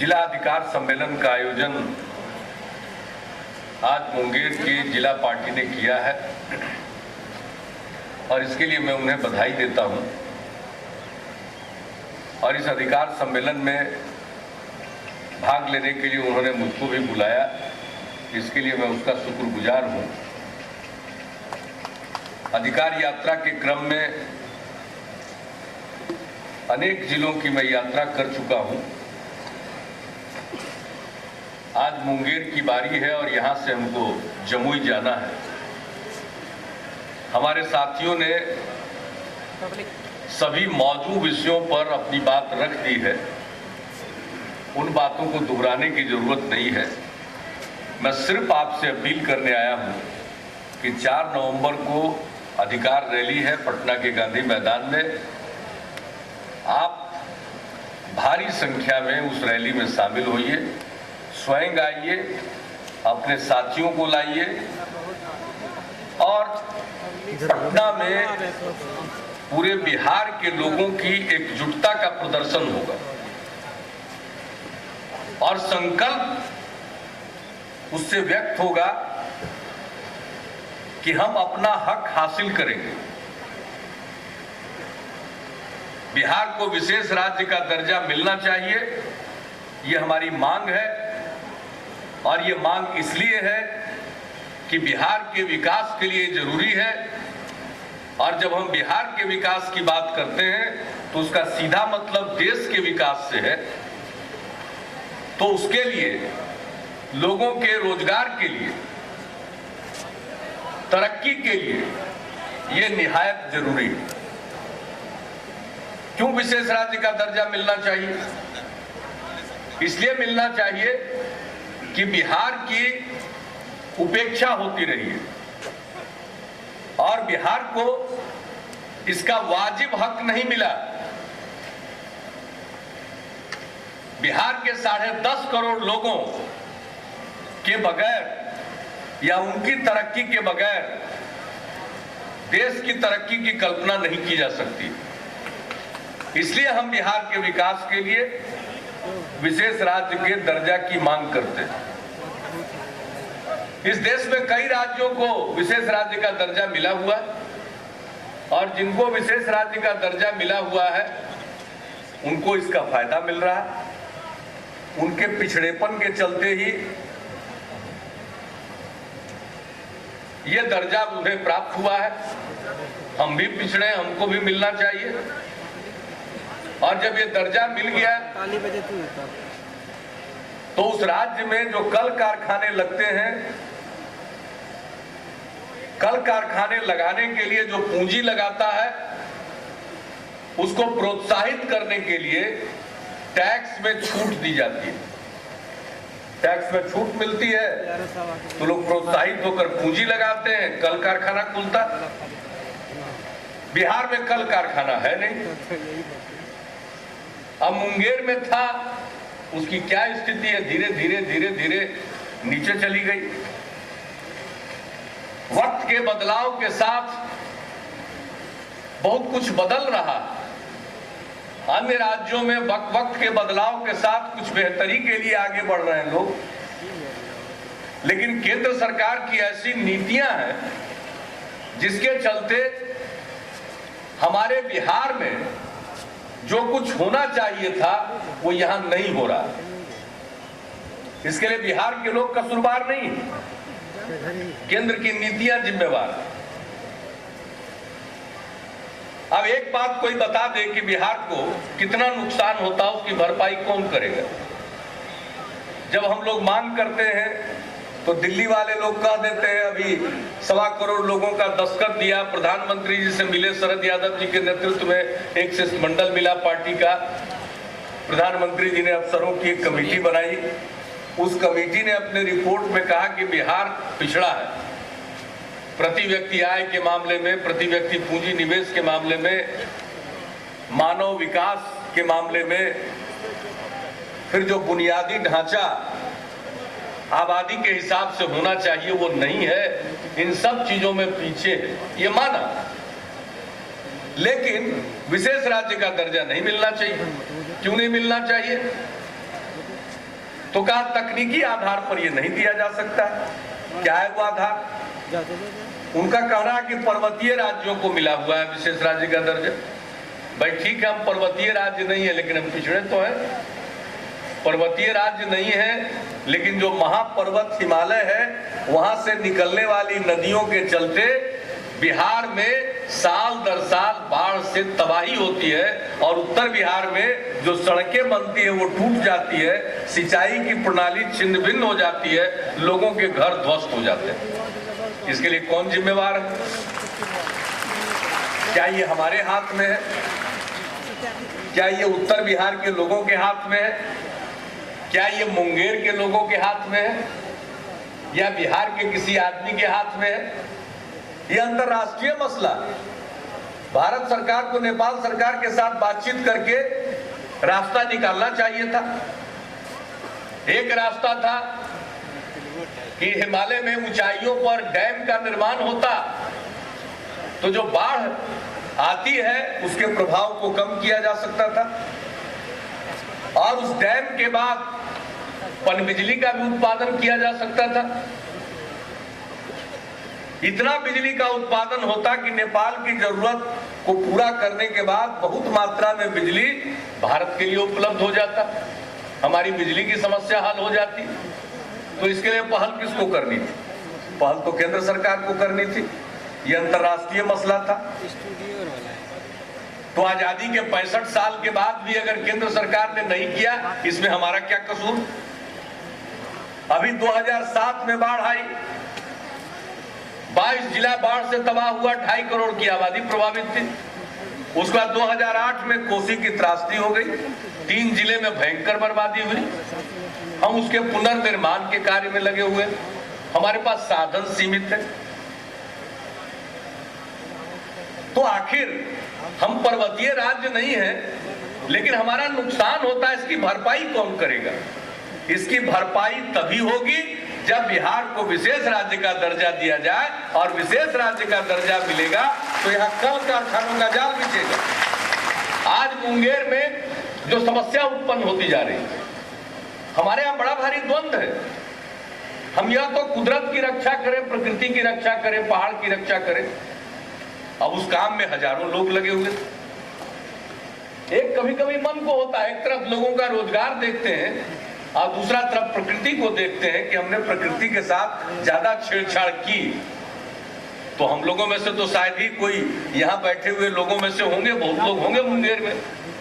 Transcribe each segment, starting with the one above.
जिला अधिकार सम्मेलन का आयोजन आज मुंगेर की जिला पार्टी ने किया है और इसके लिए मैं उन्हें बधाई देता हूं। और इस अधिकार सम्मेलन में भाग लेने के लिए उन्होंने मुझको भी बुलाया, इसके लिए मैं उसका शुक्रगुजार हूं। अधिकार यात्रा के क्रम में अनेक जिलों की मैं यात्रा कर चुका हूं। आज मुंगेर की बारी है और यहां से हमको जमुई जाना है। हमारे साथियों ने सभी मौजूद विषयों पर अपनी बात रख दी है, उन बातों को दोहराने की जरूरत नहीं है। मैं सिर्फ आपसे अपील करने आया हूं कि 4 नवंबर को अधिकार रैली है पटना के गांधी मैदान में। आप भारी संख्या में उस रैली में शामिल होइए, स्वयं आइए, अपने साथियों को लाइए और पटना में पूरे बिहार के लोगों की एकजुटता का प्रदर्शन होगा और संकल्प उससे व्यक्त होगा कि हम अपना हक हासिल करेंगे। बिहार को विशेष राज्य का दर्जा मिलना चाहिए, ये हमारी मांग है। और ये मांग इसलिए है कि बिहार के विकास के लिए जरूरी है। और जब हम बिहार के विकास की बात करते हैं तो उसका सीधा मतलब देश के विकास से है। तो उसके लिए, लोगों के रोजगार के लिए, तरक्की के लिए ये निहायत जरूरी है। क्यों विशेष राज्य का दर्जा मिलना चाहिए? इसलिए मिलना चाहिए कि बिहार की उपेक्षा होती रही है और बिहार को इसका वाजिब हक नहीं मिला। बिहार के 10.5 करोड़ लोगों के बगैर या उनकी तरक्की के बगैर देश की तरक्की की कल्पना नहीं की जा सकती। इसलिए हम बिहार के विकास के लिए विशेष राज्य के दर्जा की मांग करते हैं। इस देश में कई राज्यों को विशेष राज्य का दर्जा मिला हुआ और जिनको विशेष राज्य का दर्जा मिला हुआ है उनको इसका फायदा मिल रहा है। उनके पिछड़ेपन के चलते ही ये दर्जा उन्हें प्राप्त हुआ है। हम भी पिछड़े, हमको भी मिलना चाहिए। और जब ये दर्जा मिल गया तो उस राज्य में जो कल कारखाने लगते हैं, कल कारखाने लगाने के लिए जो पूंजी लगाता है उसको प्रोत्साहित करने के लिए टैक्स में छूट दी जाती है। टैक्स में छूट मिलती है तो लोग प्रोत्साहित होकर पूंजी लगाते हैं, कल कारखाना खुलता। बिहार में कल कारखाना है नहीं। अब मुंगेर में था, उसकी क्या स्थिति है? धीरे धीरे नीचे चली गई। वक्त के बदलाव के साथ बहुत कुछ बदल रहा। अन्य राज्यों में वक्त के बदलाव के साथ कुछ बेहतरी के लिए आगे बढ़ रहे हैं लोग, लेकिन केंद्र सरकार की ऐसी नीतियां हैं जिसके चलते हमारे बिहार में जो कुछ होना चाहिए था वो यहां नहीं हो रहा। इसके लिए बिहार के लोग कसूरवार नहीं, केंद्र की नीतियां जिम्मेवार। अब एक बात कोई बता दे कि बिहार को कितना नुकसान होता है, उसकी भरपाई कौन करेगा? जब हम लोग मांग करते हैं तो दिल्ली वाले लोग कह देते हैं अभी 1.25 करोड़ लोगों का दस्तखत दिया, प्रधानमंत्री जी से मिले, शरद यादव जी के नेतृत्व में एक शिष्टमंडल मिला पार्टी का। प्रधानमंत्री जी ने अफसरों की एक कमेटी बनाई। उस कमेटी ने अपने रिपोर्ट में कहा कि बिहार पिछड़ा है, प्रति व्यक्ति आय के मामले में, प्रति व्यक्ति पूंजी निवेश के मामले में, मानव विकास के मामले में, फिर जो बुनियादी ढांचा आबादी के हिसाब से होना चाहिए वो नहीं है। इन सब चीजों में पीछे है, ये माना। लेकिन विशेष राज्य का दर्जा नहीं मिलना चाहिए। क्यों नहीं मिलना चाहिए? तो कहा तकनीकी आधार पर ये नहीं दिया जा सकता है। क्या है वो आधार? उनका कहना है कि पर्वतीय राज्यों को मिला हुआ है विशेष राज्य का दर्जा। भाई ठीक है, हम पर्वतीय राज्य नहीं है लेकिन हम पिछड़े तो हैं। पर्वतीय राज्य नहीं है लेकिन जो महापर्वत हिमालय है वहां से निकलने वाली नदियों के चलते बिहार में साल दर साल बाढ़ से तबाही होती है और उत्तर बिहार में जो सड़कें बनती है वो टूट जाती है, सिंचाई की प्रणाली छिन्न भिन्न हो जाती है, लोगों के घर ध्वस्त हो जाते हैं। इसके लिए कौन जिम्मेवार है? क्या ये हमारे हाथ में है? क्या ये उत्तर बिहार के लोगों के हाथ में है? क्या ये मुंगेर के लोगों के हाथ में है या बिहार के किसी आदमी के हाथ में है? ये अंतर्राष्ट्रीय मसला है। भारत सरकार को नेपाल सरकार के साथ बातचीत करके रास्ता निकालना चाहिए था। एक रास्ता था कि हिमालय में ऊंचाइयों पर डैम का निर्माण होता तो जो बाढ़ आती है उसके प्रभाव को कम किया जा सकता था और उस डैम के बाद पनबिजली का भी उत्पादन किया जा सकता था। इतना बिजली का उत्पादन होता कि नेपाल की जरूरत को पूरा करने के बाद बहुत मात्रा में बिजली भारत के लिए उपलब्ध हो जाता, हमारी बिजली की समस्या हल हो जाती। तो इसके लिए पहल किसको करनी थी? पहल तो केंद्र सरकार को करनी थी। यह अंतर्राष्ट्रीय मसला था। तो आजादी के 65 साल के बाद भी अगर केंद्र सरकार ने नहीं किया, इसमें हमारा क्या कसूर? अभी 2007 में बाढ़ आई, 22 जिला बाढ़ से तबाह हुआ, 2.5 करोड़ की आबादी प्रभावित थी। उसके बाद 2008 में कोसी की त्रासदी हो गई, 3 जिले में भयंकर बर्बादी हुई। हम उसके पुनर्निर्माण के कार्य में लगे हुए, हमारे पास साधन सीमित है। तो आखिर हम पर्वतीय राज्य नहीं है लेकिन हमारा नुकसान होता है, इसकी भरपाई कौन करेगा? इसकी भरपाई तभी होगी जब बिहार को विशेष राज्य का दर्जा दिया जाए और विशेष राज्य का दर्जा मिलेगा तो यहाँ कल कारखानों का जाल बिछेगा। आज मुंगेर में जो समस्या उत्पन्न होती जा रही है, हमारे यहाँ बड़ा भारी द्वंद्व है। हम या तो कुदरत की रक्षा करें, प्रकृति की रक्षा करें, पहाड़ की रक्षा करें। अब उस काम में हजारों लोग लगे हुए। एक कभी कभी मन को होता है, एक तरफ लोगों का रोजगार देखते हैं और दूसरा तरफ प्रकृति को देखते हैं कि हमने प्रकृति के साथ ज्यादा छेड़छाड़ की। तो हम लोगों में से तो शायद ही कोई यहाँ बैठे हुए लोगों में से होंगे, बहुत लोग होंगे मुंगेर में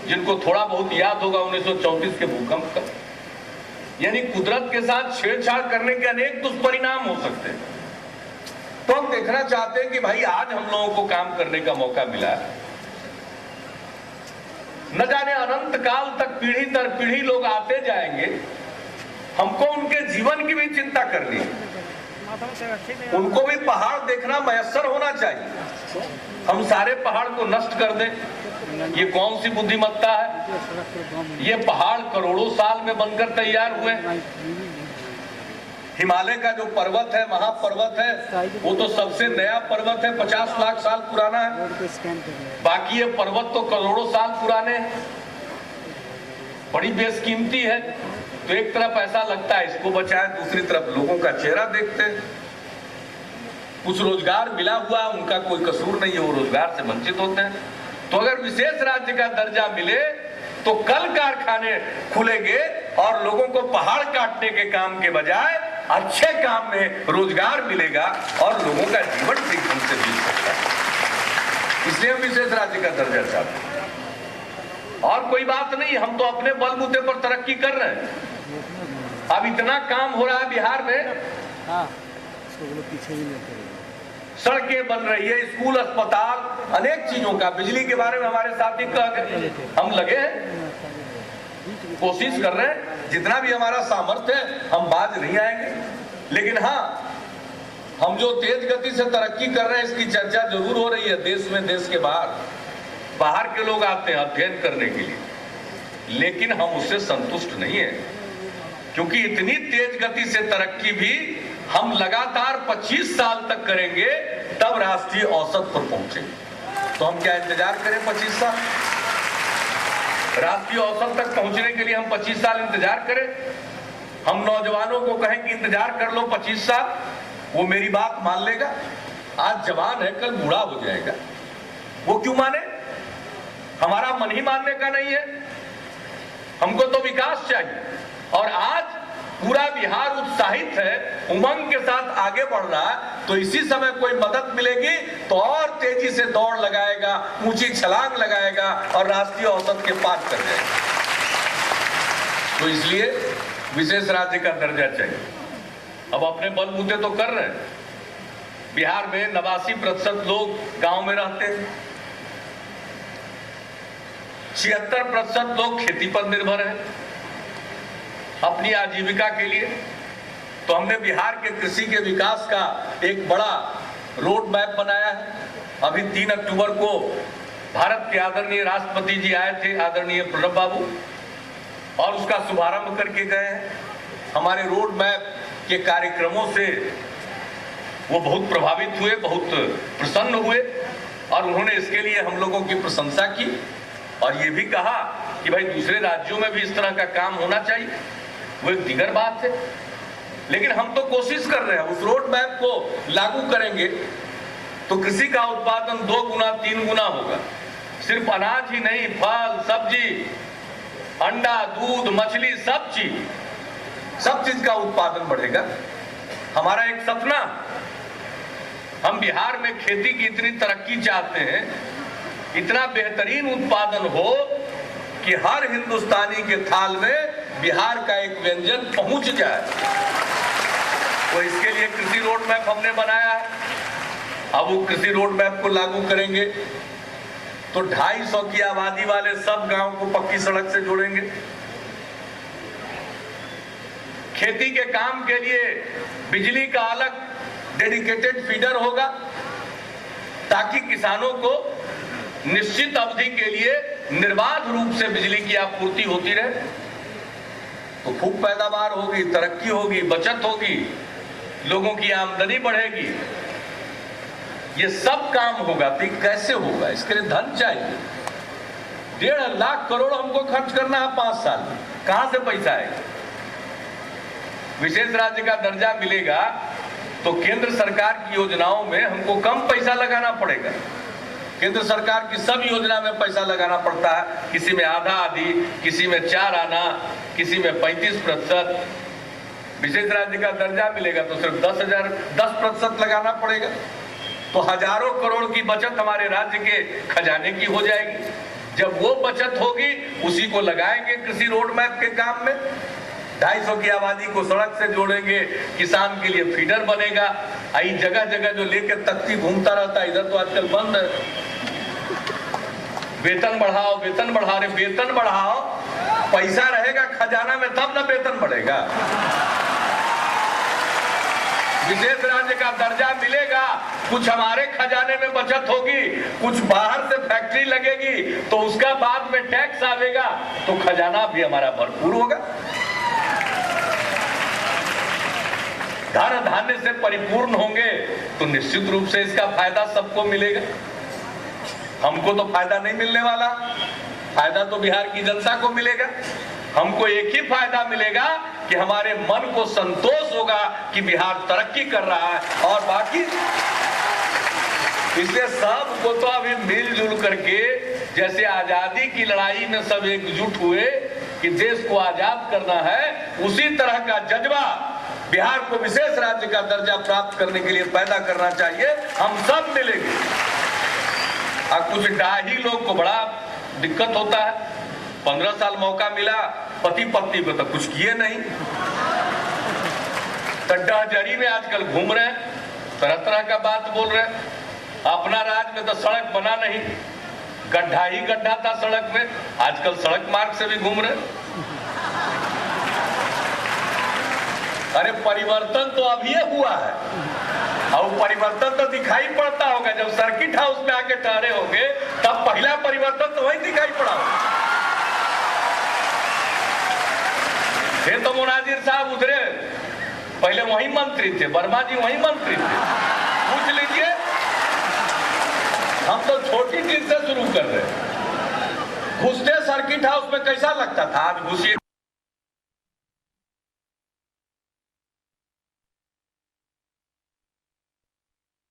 जिनको थोड़ा बहुत याद होगा 1934 के भूकंप का। यानी कुदरत के साथ छेड़छाड़ करने के अनेक दुष्परिणाम हो सकते हैं। तो हम देखना चाहते हैं कि भाई आज हम लोगों को काम करने का मौका मिला है। न जाने अनंत काल तक पीढ़ी दर पीढ़ी लोग आते जाएंगे, हमको उनके जीवन की भी चिंता करनी है। उनको भी पहाड़ देखना मयस्सर होना चाहिए। हम सारे पहाड़ को नष्ट कर दें, ये कौन सी बुद्धिमत्ता है? ये पहाड़ करोड़ों साल में बनकर तैयार हुए। हिमालय का जो पर्वत है, महापर्वत है, वो तो सबसे नया पर्वत है, 50 लाख साल पुराना है। बाकी ये पर्वत तो करोड़ों साल पुराने हैं, बड़ी बेशकीमती है। तो एक तरफ ऐसा लगता है इसको बचाएं, दूसरी तरफ लोगों का चेहरा देखते हैं। कुछ रोजगार मिला हुआ, उनका कोई कसूर नहीं है, वो रोजगार से वंचित होते हैं। तो अगर विशेष राज्य का दर्जा मिले तो कल कारखाने खुलेंगे और लोगों को पहाड़ काटने के काम के बजाय अच्छे काम में रोजगार मिलेगा और लोगों का जीवन ठीक ढंग से बीत सकता है। इसलिए हम विशेष राज्य का दर्जा चाहते हैं। और कोई बात नहीं, हम तो अपने बलबूते पर तरक्की कर रहे हैं। अब इतना काम हो रहा है बिहार में, सड़कें बन रही है, स्कूल, अस्पताल, अनेक चीजों का, बिजली के बारे में हमारे साथी कह गए, हम लगे हैं, कोशिश कर रहे हैं। जितना भी हमारा सामर्थ्य है हम बाज नहीं आएंगे। लेकिन हाँ, हम जो तेज गति से तरक्की कर रहे हैं इसकी चर्चा जरूर हो रही है देश में, देश के बाहर के लोग आते हैं अध्ययन करने के लिए, लेकिन हम उससे संतुष्ट नहीं है, क्योंकि इतनी तेज गति से तरक्की भी हम लगातार 25 साल तक करेंगे तब राष्ट्रीय औसत पर पहुंचेंगे। तो हम क्या इंतजार करें 25 साल? राष्ट्रीय औसत तक पहुंचने के लिए हम 25 साल इंतजार करें? हम नौजवानों को कहें कि इंतजार कर लो 25 साल, वो मेरी बात मान लेगा? आज जवान है, कल बूढ़ा हो जाएगा, वो क्यों माने? हमारा मन ही मानने का नहीं है। हमको तो विकास चाहिए। और आज पूरा बिहार उत्साहित है, उमंग के साथ आगे बढ़ रहा है। तो इसी समय कोई मदद मिलेगी तो और तेजी से दौड़ लगाएगा, ऊंची छलांग लगाएगा और राष्ट्रीय औसत के पार कर जाएगा। तो इसलिए विशेष राज्य का दर्जा चाहिए। अब अपने बलबूते तो कर रहे हैं। बिहार में 89% लोग गांव में रहते हैं, 76% लोग खेती पर निर्भर हैं अपनी आजीविका के लिए। तो हमने बिहार के कृषि के विकास का एक बड़ा रोड मैप बनाया है। अभी 3 अक्टूबर को भारत के आदरणीय राष्ट्रपति जी आए थे, आदरणीय प्रणब बाबू, और उसका शुभारंभ करके गए हैं। हमारे रोड मैप के कार्यक्रमों से वो बहुत प्रभावित हुए, बहुत प्रसन्न हुए और उन्होंने इसके लिए हम लोगों की प्रशंसा की और ये भी कहा कि भाई दूसरे राज्यों में भी इस तरह का काम होना चाहिए। वो एक दिगर बात है, लेकिन हम तो कोशिश कर रहे हैं। उस रोड मैप को लागू करेंगे तो कृषि का उत्पादन 2 गुना 3 गुना होगा। सिर्फ अनाज ही नहीं, फल, सब्जी, अंडा, दूध, मछली, सब चीज का उत्पादन बढ़ेगा। हमारा एक सपना, हम बिहार में खेती की इतनी तरक्की चाहते हैं, इतना बेहतरीन उत्पादन हो कि हर हिंदुस्तानी के थाल में बिहार का एक व्यंजन पहुंच जाए। तो इसके लिए कृषि रोड मैप हमने बनाया है। अब वो कृषि रोड मैप को लागू करेंगे तो 250 की आबादी वाले सब गांव को पक्की सड़क से जोड़ेंगे। खेती के काम के लिए बिजली का अलग डेडिकेटेड फीडर होगा ताकि किसानों को निश्चित अवधि के लिए निर्बाध रूप से बिजली की आपूर्ति होती रहे। तो खूब पैदावार होगी, तरक्की होगी, बचत होगी, लोगों की आमदनी बढ़ेगी। ये सब काम होगा। तो कैसे होगा? इसके लिए धन चाहिए। 1.5 लाख करोड़ हमको खर्च करना है 5 साल में। कहां से पैसा आएगा? विशेष राज्य का दर्जा मिलेगा तो केंद्र सरकार की योजनाओं में हमको कम पैसा लगाना पड़ेगा। केंद्र सरकार की सब योजना में पैसा लगाना पड़ता है, किसी में आधा आधी, किसी में 4 आना, किसी में 35%। विशेष राज्य का दर्जा मिलेगा तो सिर्फ 10% लगाना पड़ेगा। तो हजारों करोड़ की बचत हमारे राज्य के खजाने की हो जाएगी। जब वो बचत होगी उसी को लगाएंगे कृषि रोड मैप के काम में। 250 की आबादी को सड़क से जोड़ेंगे, किसान के लिए फीडर बनेगा। आई जगह जगह जो लेके तख्ती घूमता रहता है, इधर तो आजकल बंद है। वेतन बढ़ाओ, वेतन बढ़ा रहे, वेतन बढ़ाओ, पैसा रहेगा खजाना में तब ना वेतन बढ़ेगा। विशेष राज्य का दर्जा मिलेगा, कुछ हमारे खजाने में बचत होगी, कुछ बाहर से फैक्ट्री लगेगी तो उसका बाद में टैक्स आएगा तो खजाना भी हमारा भरपूर होगा। धन धान्य से परिपूर्ण होंगे तो निश्चित रूप से इसका फायदा सबको मिलेगा। हमको तो फायदा नहीं मिलने वाला, फायदा तो बिहार की जनता को मिलेगा। हमको एक ही फायदा मिलेगा कि हमारे मन को संतोष होगा कि बिहार तरक्की कर रहा है। और बाकी इसलिए सबको तो अभी मिलजुल करके, जैसे आजादी की लड़ाई में सब एकजुट हुए कि देश को आजाद करना है, उसी तरह का जज्बा बिहार को विशेष राज्य का दर्जा प्राप्त करने के लिए पैदा करना चाहिए। हम सब मिलेंगे। और कुछ डाही लोग को बड़ा दिक्कत होता है। 15 साल मौका मिला, पति पत्नी को तो कुछ किए नहीं, डहजरी में आजकल घूम रहे हैं, तरह तरह का बात बोल रहे हैं। अपना राज्य में तो सड़क बना नहीं, गड्ढा ही गड्ढा था सड़क में, आजकल सड़क मार्ग से भी घूम रहे। अरे परिवर्तन तो अभी हुआ है और परिवर्तन तो दिखाई पड़ता होगा जब सर्किट हाउस में आके ठहरे होंगे, तब पहला परिवर्तन तो वही दिखाई पड़ा होगा। फिर तो मुनाजिर साहब उधरे, पहले वही मंत्री थे, वर्मा जी वही मंत्री थे, पूछ लीजिए। हम तो छोटी चीज से शुरू कर रहे हैं। घुसते सर्किट हाउस में कैसा लगता था, आज घुसिए